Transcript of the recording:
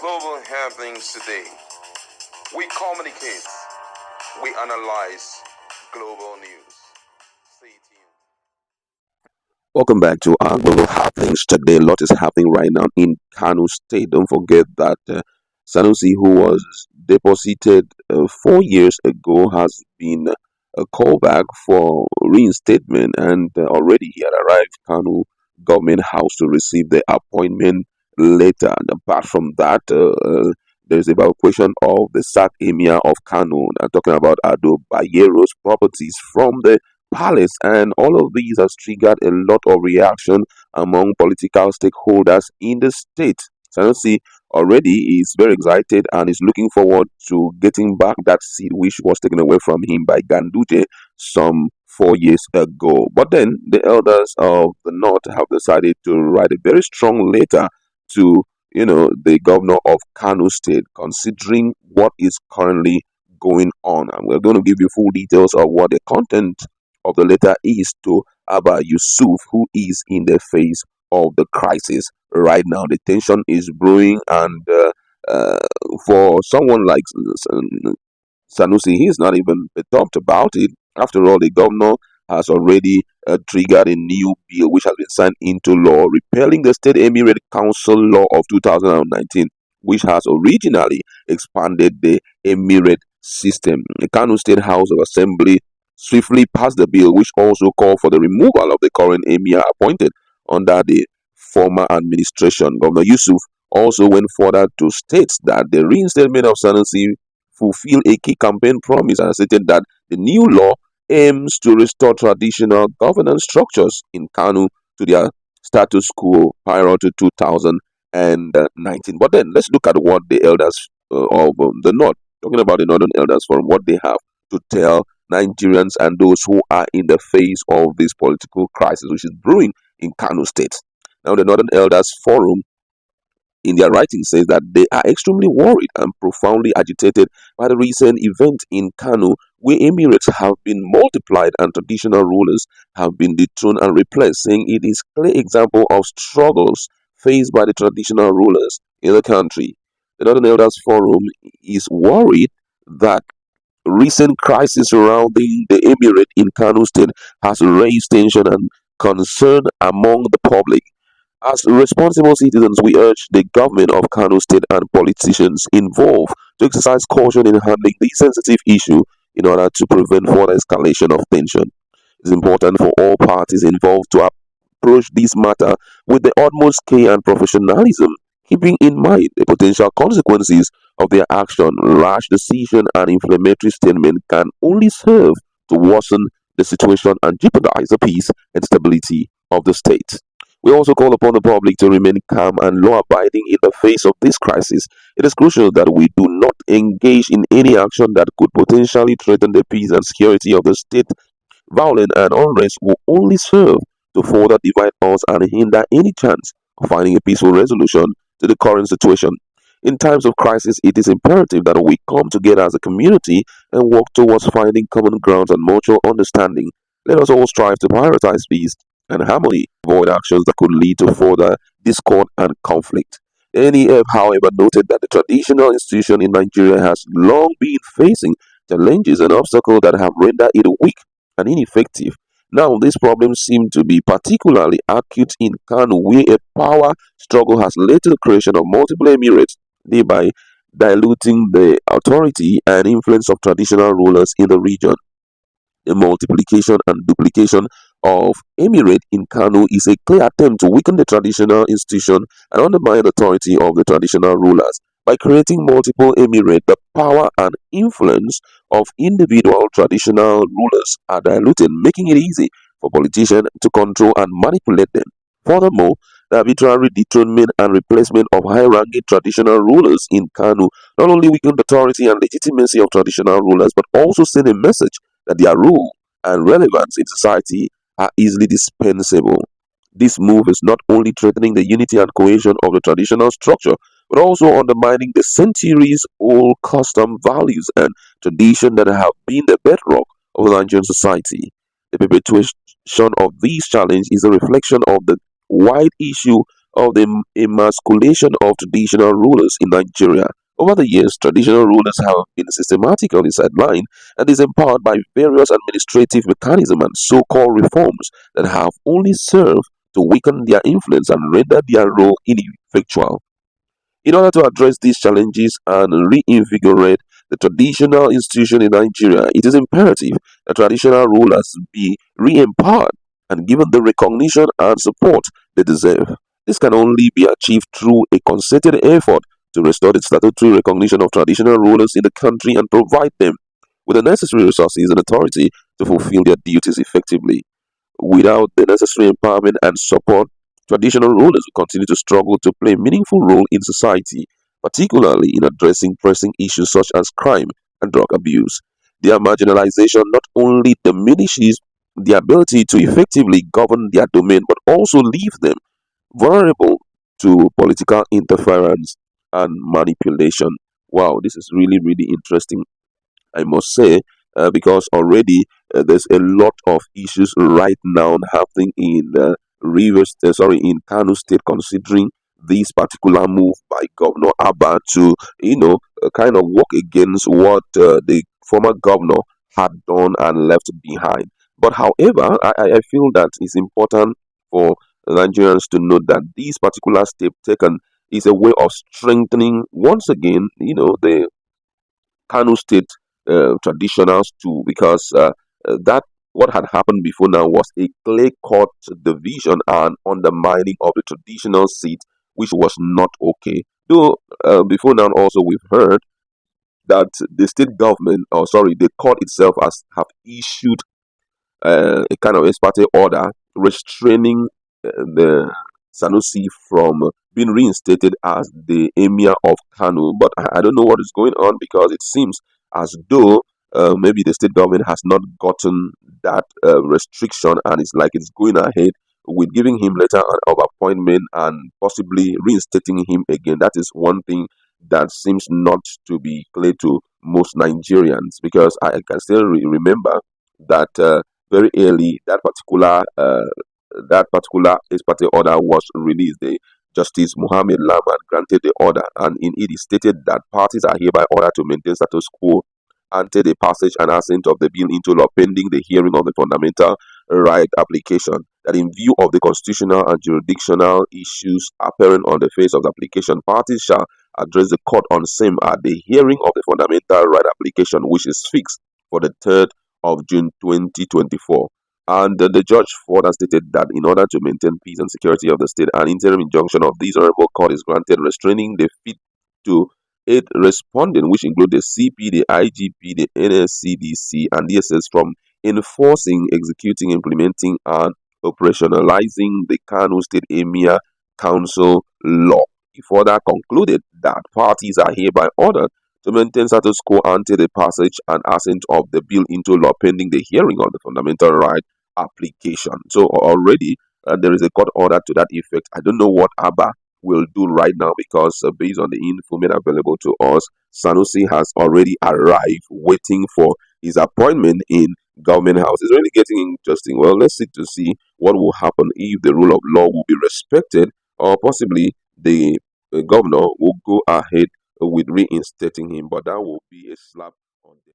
global happenings today. We communicate, we analyze global news. Stay tuned. Welcome back to our global happenings. Today, a lot is happening right now in Kano State. Don't forget that Sanusi, who was deposited 4 years ago, has been a callback for reinstatement, and already he had arrived Kano government house to receive the appointment letter. And apart from that, there's evacuation of the sack Emir of Kano. I'm talking about Ado Bayero's properties from the palace, and all of these has triggered a lot of reaction among political stakeholders in the state. Sanusi already is very excited and is looking forward to getting back that seat which was taken away from him by Ganduje some 4 years ago. But then the elders of the north have decided to write a very strong letter to the governor of Kano State, considering what is currently going on. And we're going to give you full details of what the content of the letter is to Abba Yusuf, who is in the face of the crisis right now. The tension is brewing, and for someone like Sanusi, he's not even talked about it. After all, the governor has already triggered a new bill which has been signed into law, repealing the State Emirate Council Law of 2019, which has originally expanded the Emirate system. The Kano State House of Assembly swiftly passed the bill, which also called for the removal of the current emir appointed under the former administration. Governor Yusuf also went further to state that the reinstatement of Sanusi fulfill a key campaign promise, and stated that the new law aims to restore traditional governance structures in Kano to their status quo prior to 2019. But then let's look at what the elders of the North, talking about the Northern Elders Forum, what they have to tell Nigerians and those who are in the face of this political crisis which is brewing in Kano State. Now, the Northern Elders Forum, in their writing, says that they are extremely worried and profoundly agitated by the recent event in Kano, where emirates have been multiplied and traditional rulers have been dethroned and replaced, saying it is a clear example of struggles faced by the traditional rulers in the country. The Northern Elders Forum is worried that recent crisis surrounding the emirate in Kano State has raised tension and concern among the public. As responsible citizens, we urge the government of Kano State and politicians involved to exercise caution in handling this sensitive issue in order to prevent further escalation of tension. It's important for all parties involved to approach this matter with the utmost care and professionalism, keeping in mind the potential consequences of their action. Rash decision and inflammatory statement can only serve to worsen the situation and jeopardize the peace and stability of the state. We also call upon the public to remain calm and law-abiding in the face of this crisis. It is crucial that we do not engage in any action that could potentially threaten the peace and security of the state. Violence and unrest will only serve to further divide us and hinder any chance of finding a peaceful resolution to the current situation. In times of crisis, it is imperative that we come together as a community and work towards finding common grounds and mutual understanding. Let us all strive to prioritize peace and harmony, avoid actions that could lead to further discord and conflict. The NEF, however, noted that the traditional institution in Nigeria has long been facing challenges and obstacles that have rendered it weak and ineffective. Now, these problems seem to be particularly acute in Kano, where a power struggle has led to the creation of multiple emirates, thereby diluting the authority and influence of traditional rulers in the region. The multiplication and duplication of emirate in Kano is a clear attempt to weaken the traditional institution and undermine the authority of the traditional rulers. By creating multiple emirate, the power and influence of individual traditional rulers are diluted, making it easy for politicians to control and manipulate them. Furthermore, the arbitrary dethronement and replacement of high-ranking traditional rulers in Kano not only weaken the authority and legitimacy of traditional rulers, but also send a message that their rule and relevance in society are easily dispensable. This move is not only threatening the unity and cohesion of the traditional structure, but also undermining the centuries-old custom, values, and tradition that have been the bedrock of the Nigerian society. The perpetuation of these challenges is a reflection of the wide issue of the emasculation of traditional rulers in Nigeria. Over the years, traditional rulers have been systematically sidelined and disempowered by various administrative mechanisms and so-called reforms that have only served to weaken their influence and render their role ineffectual. In order to address these challenges and reinvigorate the traditional institution in Nigeria, it is imperative that traditional rulers be re-empowered and given the recognition and support they deserve. This can only be achieved through a concerted effort to restore the statutory recognition of traditional rulers in the country and provide them with the necessary resources and authority to fulfill their duties effectively. Without the necessary empowerment and support, traditional rulers will continue to struggle to play a meaningful role in society, particularly in addressing pressing issues such as crime and drug abuse. Their marginalization not only diminishes their ability to effectively govern their domain, but also leaves them vulnerable to political interference and manipulation. Wow, this is really, really interesting, I must say, because already there's a lot of issues right now happening in in Kano State, considering this particular move by Governor Abba to, kind of work against what the former governor had done and left behind. But however, I feel that it's important for Nigerians to note that this particular step taken is a way of strengthening once again, the Kano State traditionals too, because that what had happened before now was a clear-cut division and undermining of the traditional seat, which was not okay. Though before now also we've heard that the state government, or sorry, the court itself has have issued a kind of ex parte order restraining the Sanusi from being reinstated as the Emir of Kano. But I don't know what is going on, because it seems as though maybe the state government has not gotten that restriction, and it's like it's going ahead with giving him letter of appointment and possibly reinstating him again. That is one thing that seems not to be clear to most Nigerians, because I can still remember that very early that particular ex parte order was released. The Justice Muhammad Laman granted the order, and in it is stated that parties are hereby ordered to maintain status quo until the passage and assent of the bill into law pending the hearing of the fundamental right application. That in view of the constitutional and jurisdictional issues apparent on the face of the application, parties shall address the court on same at the hearing of the fundamental right application, which is fixed for the 3rd of June 2024. And the judge further stated that in order to maintain peace and security of the state, an interim injunction of this honorable court is granted restraining the fit to 8 respondents, which include the CP, the IGP, the NSCDC, and DSS, from enforcing, executing, implementing, and operationalizing the Kano State Emir Council law. He further concluded that parties are hereby ordered to maintain status quo until the passage and assent of the bill into law pending the hearing of the fundamental right application. So already there is a court order to that effect. I don't know what Abba will do right now, because based on the info made available to us, Sanusi has already arrived waiting for his appointment in government house. It's really getting interesting. Well, let's see to see what will happen if the rule of law will be respected, or possibly the governor will go ahead with reinstating him, but that will be a slap on the